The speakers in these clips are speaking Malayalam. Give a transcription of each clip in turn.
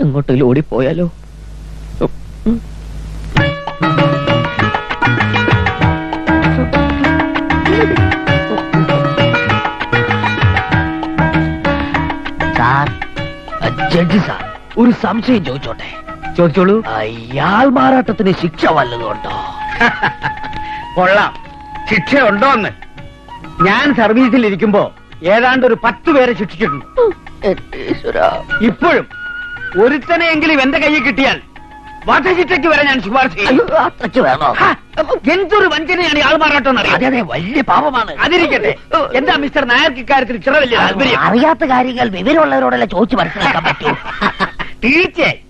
എങ്ങോട്ടെങ്കിലും ഓടിപ്പോയാലോ? സാർ, ജഡ്ജി സാർ, ഒരു സംശയം ചോദിച്ചോട്ടെ? ചോദിച്ചോളൂ. ഇയാൾ മാറാട്ടത്തിന് ശിക്ഷ വല്ലതുണ്ടോ? കൊള്ളാം, ശിക്ഷയുണ്ടോന്ന്. ഞാൻ സർവീസിലിരിക്കുമ്പോ ഏതാണ്ട് ഒരു 10 പേരെ ശിക്ഷിച്ചിട്ടുണ്ട്. ഇപ്പോഴും ഒരുത്തനെയെങ്കിലും എന്റെ കയ്യിൽ കിട്ടിയാൽ വധശിക്ഷയ്ക്ക് വരെ ഞാൻ ശുപാർശ ചെയ്യും. അത്രയ്ക്ക് വേണോ? എന്തൊരു വഞ്ചനയാണ് ഇയാൾ മാറാട്ടം അറിയാം. അതെ, വലിയ പാപമാണ്. അതിരിക്കട്ടെ, എന്താ മിസ്റ്റർ നായർക്ക് ഇക്കാര്യത്തിൽ ഇത്ര വലിയ താല്പര്യം? അറിയാത്ത കാര്യങ്ങൾ വിവരമുള്ളവരോടല്ലേ ചോദിച്ചു മനസ്സിലാക്കാൻ പറ്റൂ. തീർച്ചയായും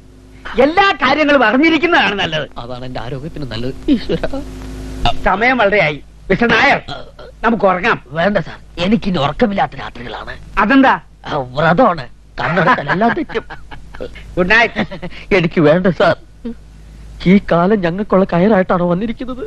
എല്ലാ കാര്യങ്ങളും അറിഞ്ഞിരിക്കുന്നതാണ് നല്ലത്. അതാണ് എന്റെ ആരോഗ്യത്തിന് നല്ലത്. ഈശ്വര, സമയം വളരെയായി. മിസ്റ്റർ നായർ, നമുക്ക് ഉറങ്ങാം. വേണ്ട സാർ, എനിക്കിനി ഉറക്കമില്ലാത്ത രാത്രികളാണ്. അതെന്താ? വ്രതമാണ്. കണ്ണെടുക്കലെല്ലാം തെറ്റും. Good night. എനിക്ക് വേണ്ട സാർ. ഈ കാലം ഞങ്ങൾക്കുള്ള കയറായിട്ടാണോ വന്നിരിക്കുന്നത്?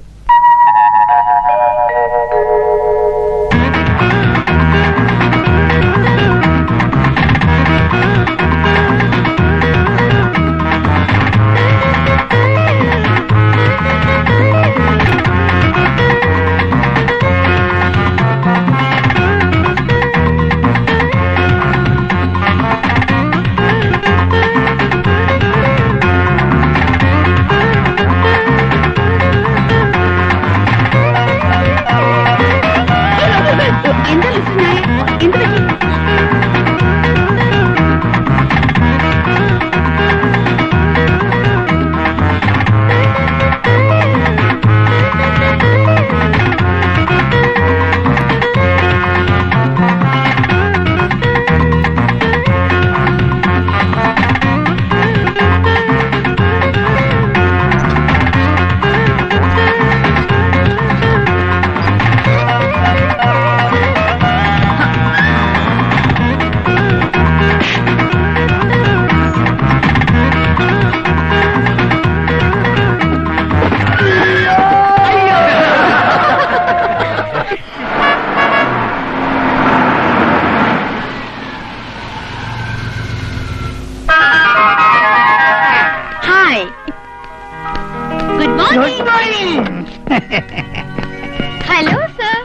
Hello, sir.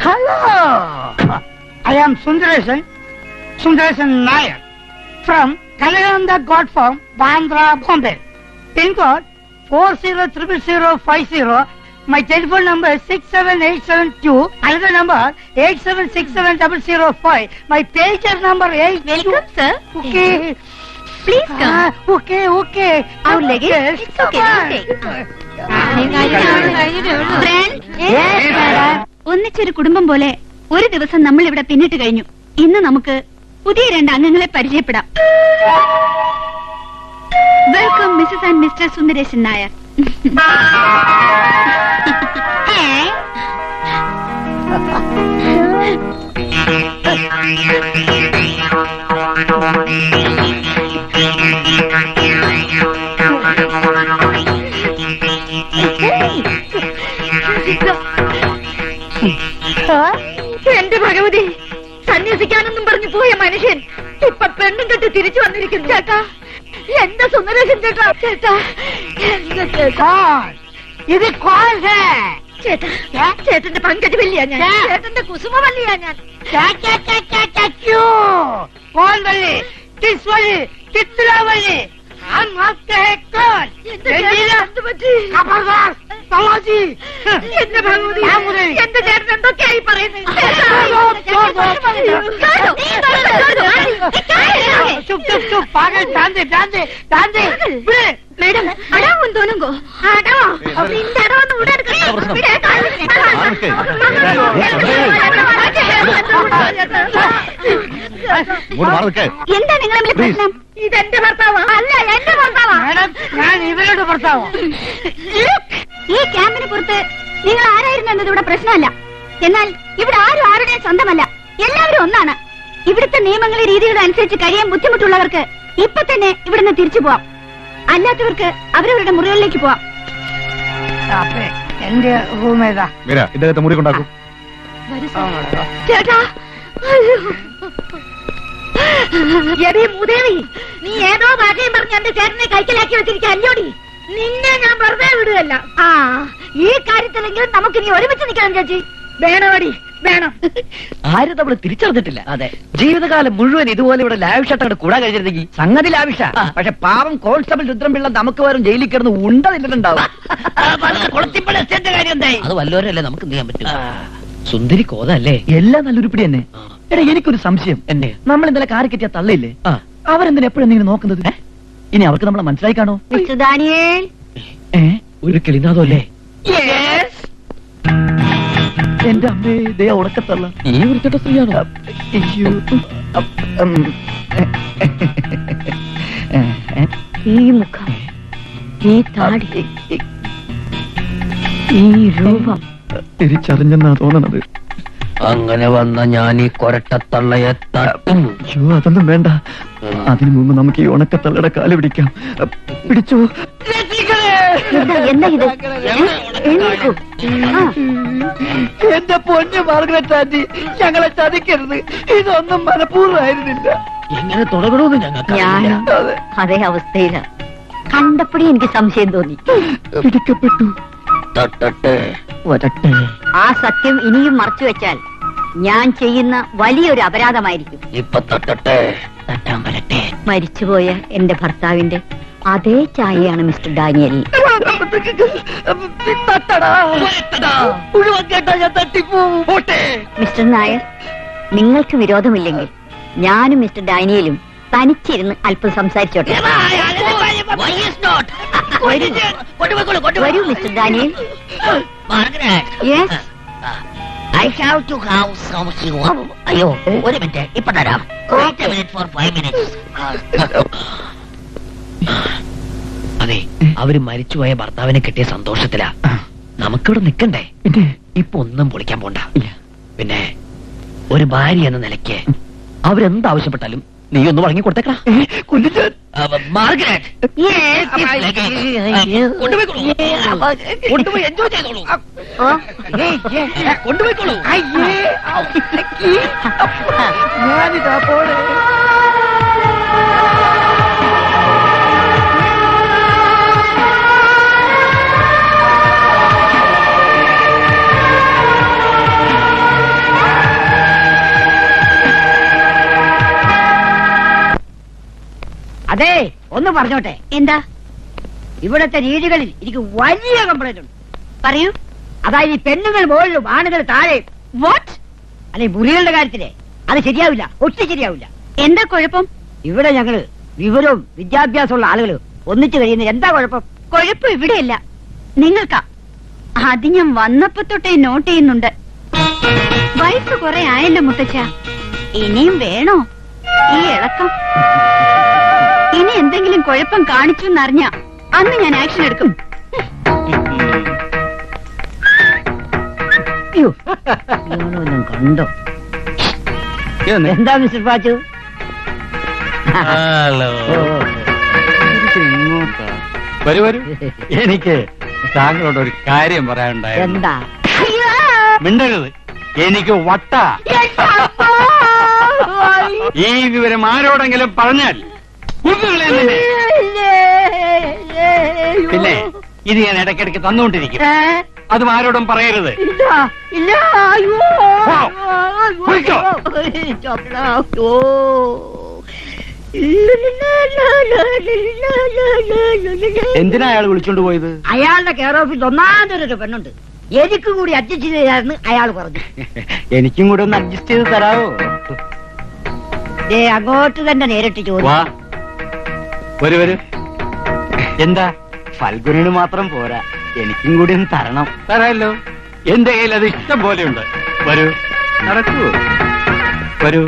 Hello. I am Sundaresan Nair from Kalayanda God Farm, Bandra, Bombay. Pin code 400050. My telephone number is 67872. Another number 8767005. My pager number 8. Welcome, sir. Okay. Please come. Okay. Our luggage. It's okay. ഒന്നിച്ചൊരു കുടുംബം പോലെ ഒരു ദിവസം നമ്മൾ ഇവിടെ പിന്നിട്ട് കഴിഞ്ഞു. ഇന്ന് നമുക്ക് പുതിയ 2 അംഗങ്ങളെ പരിചയപ്പെടാം. Welcome Mrs and Mr Sundaresan Nair. എന്റെ ഭഗവതി, സന്യസിക്കാനെന്നും പറഞ്ഞു പോയ മനുഷ്യൻ ഇപ്പൊ പെണ്ണും കെട്ടി തിരിച്ചു വന്നിരിക്കുന്നു. ചേട്ടാ, എന്റെ സുന്ദരേശൻ ചേട്ടാ. ചേട്ടാ, എന്റെ ചേട്ടാ. ഇത് ചേട്ടാ, ചേട്ടന്റെ പങ്കജവല്ലിയാ ഞാൻ. ചേട്ടന്റെ കുസുമവല്ലിയാ ഞാൻ. कौन बल्ली, किस वाली, कितना वाली? हम आपके हैं कौन? खबरदार, समाजी. എന്റെ ഭഗവതി, എന്റെ ചേട്ടൻ എന്തൊക്കെയായി പറയുന്നത്? चुप चुप चुप, पागल. ध्यान दे. മേഡം, അടാവും തോന്നുങ്കോ. അടാവോ? നിന്റെ അടവൊന്നും ഇവിടെ എന്താ നിങ്ങളെ പ്രശ്നം? ഇതെന്റെ ഭർത്താവാ? അല്ല, എന്റെ ഭർത്താവാ. ഞാൻ ഇവരുടെ ഭർത്താവാ. ഈ ക്യാമ്പിന് പുറത്ത് നിങ്ങൾ ആരായിരുന്നു എന്നത് ഇവിടെ പ്രശ്നമല്ല. എന്നാൽ ഇവിടെ ആരും ആരുടെയും സ്വന്തമല്ല. എല്ലാവരും ഒന്നാണ്. ഇവിടുത്തെ നിയമങ്ങളും രീതികളും അനുസരിച്ച് കഴിയാൻ ബുദ്ധിമുട്ടുള്ളവർക്ക് ഇപ്പൊ തന്നെ ഇവിടുന്ന് തിരിച്ചു പോവാം. അല്ലാത്തവർക്ക് അവരവരുടെ മുറികളിലേക്ക് പോവാം. എന്റെ റൂം ഏതാ? ഇദ്ദേഹത്തെ മുറി കൊണ്ടാക്കും. ചേട്ടാ, എടി മുദേവി, നീ ഏതോ ഭാഷയും പറഞ്ഞ് എന്റെ ചേട്ടനെ കൈക്കലാക്കി വെച്ചിരിക്കുക അല്ലോടി. നിന്നെ ഞാൻ വെറുതെ വിടുകയല്ല. ആ, ഈ കാര്യത്തിലെങ്കിലും നമുക്ക് നീ ഒരുമിച്ച് നിൽക്കണം ചേച്ചി. വേണോടി വേണം. ആരും നമ്മള് തിരിച്ചറിഞ്ഞിട്ടില്ല. അതെ, ജീവിതകാലം മുഴുവൻ ഇതുപോലെ ഇവിടെ ലാവിഷായിട്ട് കൂടാൻ കഴിഞ്ഞിരുന്നെങ്കിൽ സംഗതി ലാവിഷ. പക്ഷെ പാവം കോൺസ്റ്റബിൾ രുദ്രംപിള്ള നമുക്ക് വരും ജയിലിൽ കിടന്ന് ഉണ്ടതില്ലുണ്ടാവും. അത് വല്ലവരല്ലേ നമുക്ക് ചെയ്യാൻ പറ്റും. സുന്ദരി കോതല്ലേ, എല്ലാം നല്ലൊരുപ്പിടി തന്നെ. എടാ, എനിക്കൊരു സംശയം. എന്നെ നമ്മൾ ഇന്നലെ കാറി കെട്ടിയ തള്ളയില്ലേ, അവരെന്തിനാ എപ്പോഴും ഇങ്ങനെ നോക്കുന്നത്? ഇനി അവർക്ക് നമ്മളെ മനസ്സിലായി കാണോ? മിസ്റ്റർ ദാനിയേൽ, ഒരു കിളിനാഥോ അല്ലേ? എന്റെ അമ്മേ, ദേ ഉടക്കത്തള്ള. ഈ വൃത്തിയുടെ സ്ത്രീയാണോ? അയ്യോ. ഈ മുഖം, ഈ താടി, ഈ രൂപം തിരിച്ചറിഞ്ഞെന്നാ തോന്നണത്. അങ്ങനെ വന്ന ഞാൻ ഈ കൊരട്ടത്തള്ളയെ തട്ടും. അയ്യോ, അതൊന്നും വേണ്ട. അതിനു മുമ്പ് നമുക്ക് ഈ ഉണക്കത്തള്ളയുടെ കാല് പിടിക്കാം. പിടിച്ചോ. എന്താ ഇത്? എഴുന്നേൽക്കൂ. ആ, എന്റെ പൊന്നു മാർഗരറ്റ് ആന്റി, ഞങ്ങളെ ചതിക്കരുത്. ഇതൊന്നും മനഃപൂർവ്വമായിരുന്നില്ല. എങ്ങനെ തുടങ്ങണമെന്ന് ഞങ്ങൾക്ക് ഞാനും അതേ അവസ്ഥയില. കണ്ടപ്പോഴേ എനിക്ക് സംശയം തോന്നി. പിടിക്കപ്പെട്ടു. തട്ടട്ടെ വരട്ടെ. ആ സത്യം ഇനിയും മറച്ചു വെച്ചാൽ ഞാൻ ചെയ്യുന്ന വലിയൊരു അപരാധമായിരിക്കും. ഇപ്പൊ തട്ടട്ടെ. തട്ടാൻ വരട്ടെ. മരിച്ചുപോയ എന്റെ ഭർത്താവിന്റെ അതേ ചായയാണ് മിസ്റ്റർ ഡാനിയൽ. മിസ്റ്റർ നായർ, നിങ്ങൾക്ക് വിരോധമില്ലെങ്കിൽ ഞാനും മിസ്റ്റർ ഡാനിയലും തനിച്ചിരുന്ന് അല്പം സംസാരിച്ചോട്ടെ. വരൂ mister Daniel. Yes. I have to have some sugar. അയ്യോ, ഒരു മിനിറ്റ്, ഇപ്പൊ തരാം. Wait a minute for 5 minutes. അതെ, അവര് മരിച്ചുപോയ ഭർത്താവിനെ കിട്ടിയ സന്തോഷത്തിലാ. നമുക്കിവിടെ നിക്കണ്ടേ? ഇപ്പൊ ഒന്നും പൊളിക്കാൻ പോണ്ട. പിന്നെ ഒരു ഭാര്യ എന്ന നിലയ്ക്ക് അവരെന്താവശ്യപ്പെട്ടാലും നീ ഒന്ന് വഴങ്ങി കൊടുത്തേക്കടാ. മാർഗരറ്റ്, കൊണ്ടുപോയി എൻജോയ് ചെയ്തോളൂ. കൊണ്ടുപോയിക്കോളൂ. ഞാനിതാ പോണേ. അതെ, ഒന്ന് പറഞ്ഞോട്ടെ. എന്താ? ഇവിടത്തെ രീതികളിൽ എനിക്ക് വലിയ കംപ്ലൈന്റ് ഉണ്ട്. പറയൂ. അതായത് ഈ പെണ്ണുങ്ങൾ മുകളിലും ആണുങ്ങൾ താഴെ. വാട്ട്? അല്ലെ, മുറികളുടെ കാര്യത്തിലെ അത് ശരിയാവില്ല, ഒട്ടും ശരിയാവില്ല. എന്താ കുഴപ്പം? ഇവിടെ ഞങ്ങള് വിവരവും വിദ്യാഭ്യാസമുള്ള ആളുകൾ ഒന്നിച്ചു കഴിയുന്ന എന്താ കുഴപ്പം? കുഴപ്പം ഇവിടെയല്ല, നിങ്ങൾക്കാ. അത് ഞാൻ വന്നപ്പോ തൊട്ടേ നോട്ട് ചെയ്യുന്നുണ്ട്. വയസ്സ് കുറെ ആയല്ലോ മുത്തച്ഛ, ഇനിയും വേണോ ഈ ഇളക്കം? ഇനി എന്തെങ്കിലും കുഴപ്പം കാണിച്ചു എന്നറിഞ്ഞ അന്ന് ഞാൻ ആക്ഷൻ എടുക്കും. കണ്ടോ? എന്താ മിസ്റ്റർ പാച്ചു? വരൂ വരൂ. എനിക്ക് താങ്കളോട് ഒരു കാര്യം പറയാനുണ്ടായിരുന്നു. എന്താ? മിണ്ടരുത്, എനിക്ക് വട്ട. ഈ വിവരം ആരോടെങ്കിലും പറഞ്ഞാൽ പിന്നെ ഇത് ഞാൻ ഇടയ്ക്കിടയ്ക്ക് തന്നുകൊണ്ടിരിക്കും. അതും ആരോടും പറയരുത്. പോയിക്കോ. എന്തിനാ അയാൾ വിളിച്ചോണ്ട് പോയത്? അയാളുടെ കെയർ ഓഫീസ് ഒന്നാമതൊരു പെണ്ണുണ്ട്, എനിക്ക് കൂടി അഡ്ജസ്റ്റ് ചെയ്തായിരുന്നു അയാൾ പറഞ്ഞു. എനിക്കും കൂടെ ഒന്ന് അഡ്ജസ്റ്റ് ചെയ്ത് തരാവോ? അങ്ങോട്ട് തന്നെ നേരിട്ട് ചോദിച്ചു. വാ, വരൂ വരൂ. എന്താ, ഫൽഗുനിന് മാത്രം പോരാ, എനിക്കും കൂടി ഒന്ന് തരണം. തരാമല്ലോ, എന്റെ കയ്യിൽ അത് ഇഷ്ടം പോലെയുണ്ട്. വരൂ, നടക്കൂ, വരൂ.